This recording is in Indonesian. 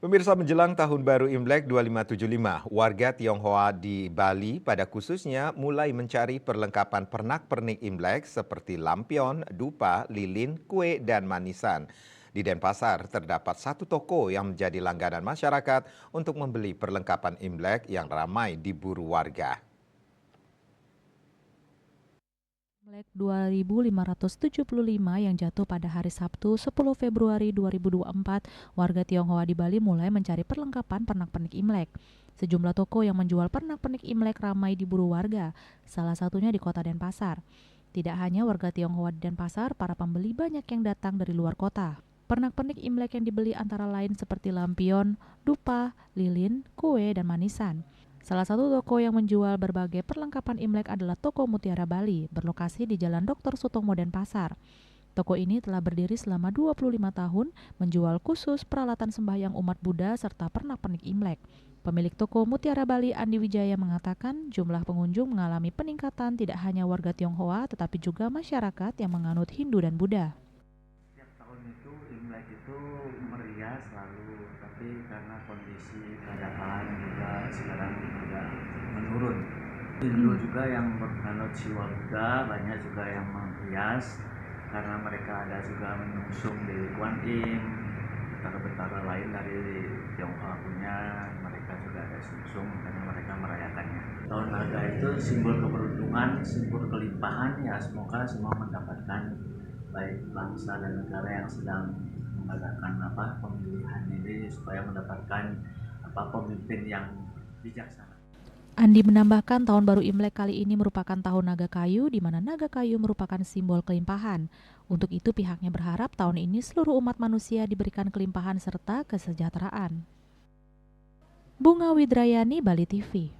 Pemirsa, menjelang Tahun Baru Imlek 2575, warga Tionghoa di Bali pada khususnya mulai mencari perlengkapan pernak-pernik Imlek seperti lampion, dupa, lilin, kue, dan manisan. Di Denpasar terdapat satu toko yang menjadi langganan masyarakat untuk membeli perlengkapan Imlek yang ramai diburu warga. Imlek 2575 yang jatuh pada hari Sabtu 10 Februari 2024, warga Tionghoa di Bali mulai mencari perlengkapan pernak-pernik Imlek. Sejumlah toko yang menjual pernak-pernik Imlek ramai diburu warga, salah satunya di kota Denpasar. Tidak hanya warga Tionghoa di Denpasar, para pembeli banyak yang datang dari luar kota. Pernak-pernik Imlek yang dibeli antara lain seperti lampion, dupa, lilin, kue, dan manisan. Salah satu toko yang menjual berbagai perlengkapan Imlek adalah Toko Mutiara Bali, berlokasi di Jalan Dr. Sutomo Denpasar. Toko ini telah berdiri selama 25 tahun, menjual khusus peralatan sembahyang umat Buddha serta pernak-pernik Imlek. Pemilik toko Mutiara Bali, Andi Wijaya, mengatakan jumlah pengunjung mengalami peningkatan tidak hanya warga Tionghoa, tetapi juga masyarakat yang menganut Hindu dan Buddha. Setiap tahun itu Imlek itu meriah selalu, tapi karena kondisi keadaan juga sekarang juga menurun. Hindu juga yang berpenganut Siwa Buddha banyak juga yang menghias karena mereka ada juga menungsung di Kuan Im, betara-betara lain dari Tionghoa punya, mereka juga ada sungsung karena mereka merayakannya. Tahun Naga itu simbol keberuntungan, simbol kelimpahan, ya semoga semua mendapatkan, baik bangsa dan negara yang sedang mengadakan pemilihan ini supaya mendapatkan pemimpin yang bijaksana. Andi menambahkan tahun baru Imlek kali ini merupakan tahun naga kayu, di mana naga kayu merupakan simbol kelimpahan. Untuk itu pihaknya berharap tahun ini seluruh umat manusia diberikan kelimpahan serta kesejahteraan. Bunga Widrayani, Bali TV.